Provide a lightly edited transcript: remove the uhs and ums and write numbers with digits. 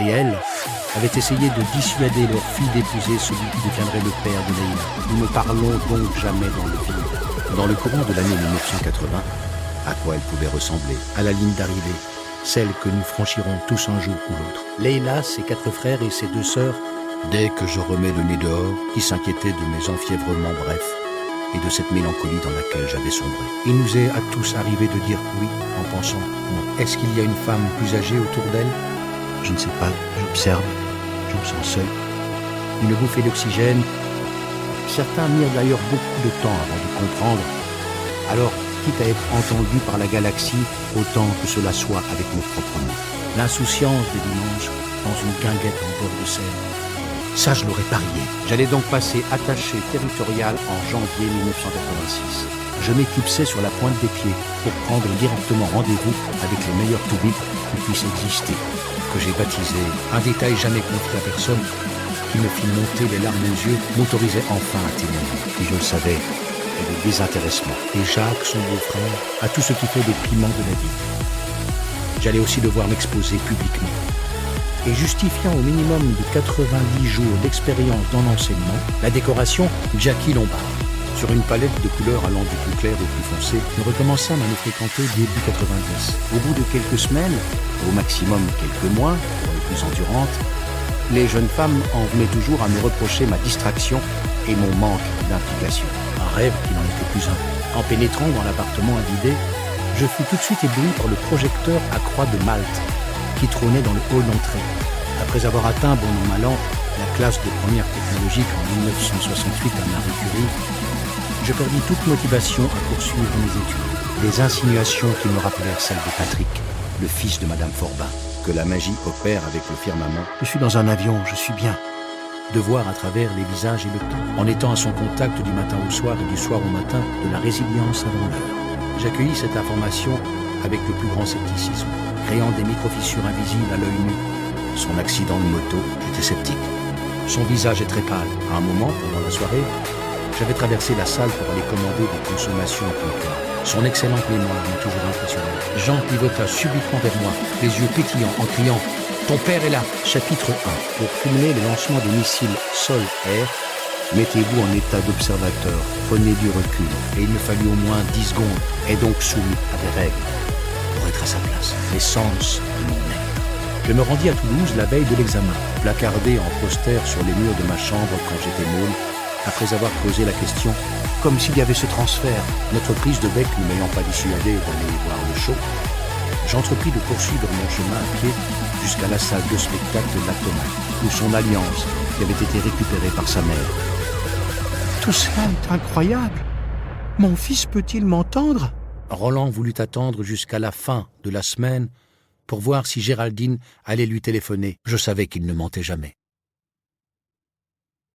Et elle avait essayé de dissuader leur fille d'épouser celui qui deviendrait le père de Leïla. Nous ne parlons donc jamais dans le vide. Dans le courant de l'année 1980, à quoi elle pouvait ressembler? À la ligne d'arrivée, celle que nous franchirons tous un jour ou l'autre. Leïla, ses 4 frères et ses 2 sœurs, dès que je remets le nez dehors, qui s'inquiétaient de mes enfièvrements brefs et de cette mélancolie dans laquelle j'avais sombré. Il nous est à tous arrivé de dire oui en pensant non. Est-ce qu'il y a une femme plus âgée autour d'elle? Je ne sais pas, j'observe, je me sens seul. Une bouffée d'oxygène. Certains mirent d'ailleurs beaucoup de temps avant de comprendre. Alors, quitte à être entendu par la galaxie, autant que cela soit avec nos propres mots. L'insouciance des dimanches dans une guinguette en bord de Seine. Ça, je l'aurais parié. J'allais donc passer attaché territorial en janvier 1986. Je m'éclipsais sur la pointe des pieds pour prendre directement rendez-vous avec les meilleurs toubibs qui puissent exister, que j'ai baptisé un détail jamais confié à personne, qui me fit monter les larmes aux yeux, m'autorisait enfin à témoigner. Et je le savais, et le désintéressement. Et Jacques, son beau-frère, à tout ce qui fait des piments de la vie. J'allais aussi devoir m'exposer publiquement. Et justifiant au minimum de 90 jours d'expérience dans l'enseignement, la décoration Jackie Lombard. Sur une palette de couleurs allant du plus clair au plus foncé, nous recommençâmes à nous fréquenter début 90. Au bout de quelques semaines, au maximum quelques mois, pour les plus endurantes, les jeunes femmes en venaient toujours à me reprocher ma distraction et mon manque d'implication. Un rêve qui n'en était plus un. En pénétrant dans l'appartement invidé, je fus tout de suite ébloui par le projecteur à croix de Malte qui trônait dans le hall d'entrée. Après avoir atteint, bon an mal an, la classe de première technologique en 1968 à Marie Curie, je perdis toute motivation à poursuivre mes études. Des insinuations qui me rappelèrent celles de Patrick, le fils de Madame Forbin. Que la magie opère avec le firmament. Je suis dans un avion, je suis bien. De voir à travers les visages et le temps, en étant à son contact du matin au soir et du soir au matin, de la résilience avant l'heure. J'accueillis cette information avec le plus grand scepticisme, créant des micro-fissures invisibles à l'œil nu. Son accident de moto, j'étais sceptique. Son visage est très pâle. À un moment, pendant la soirée, j'avais traversé la salle pour aller commander des consommations au comptoir. Son excellente mémoire m'a toujours impressionné. Jean pivota subitement vers moi, les yeux pétillants, en criant « Ton père est là !» Chapitre 1. Pour filmer le lancement des missiles sol-air, mettez-vous en état d'observateur, prenez du recul, et il me fallut au moins 10 secondes, et donc soumis à des règles, pour être à sa place. Les sens de mon être. Je me rendis à Toulouse la veille de l'examen, placardé en poster sur les murs de ma chambre quand j'étais môme, après avoir posé la question, comme s'il y avait ce transfert, notre prise de bec ne m'ayant pas dissuadé d'aller voir le show, j'entrepris de poursuivre mon chemin à pied jusqu'à la salle de spectacle de l'Atomac, où son alliance qui avait été récupérée par sa mère. Tout cela est incroyable. Mon fils peut-il m'entendre? Roland voulut attendre jusqu'à la fin de la semaine pour voir si Géraldine allait lui téléphoner. Je savais qu'il ne mentait jamais.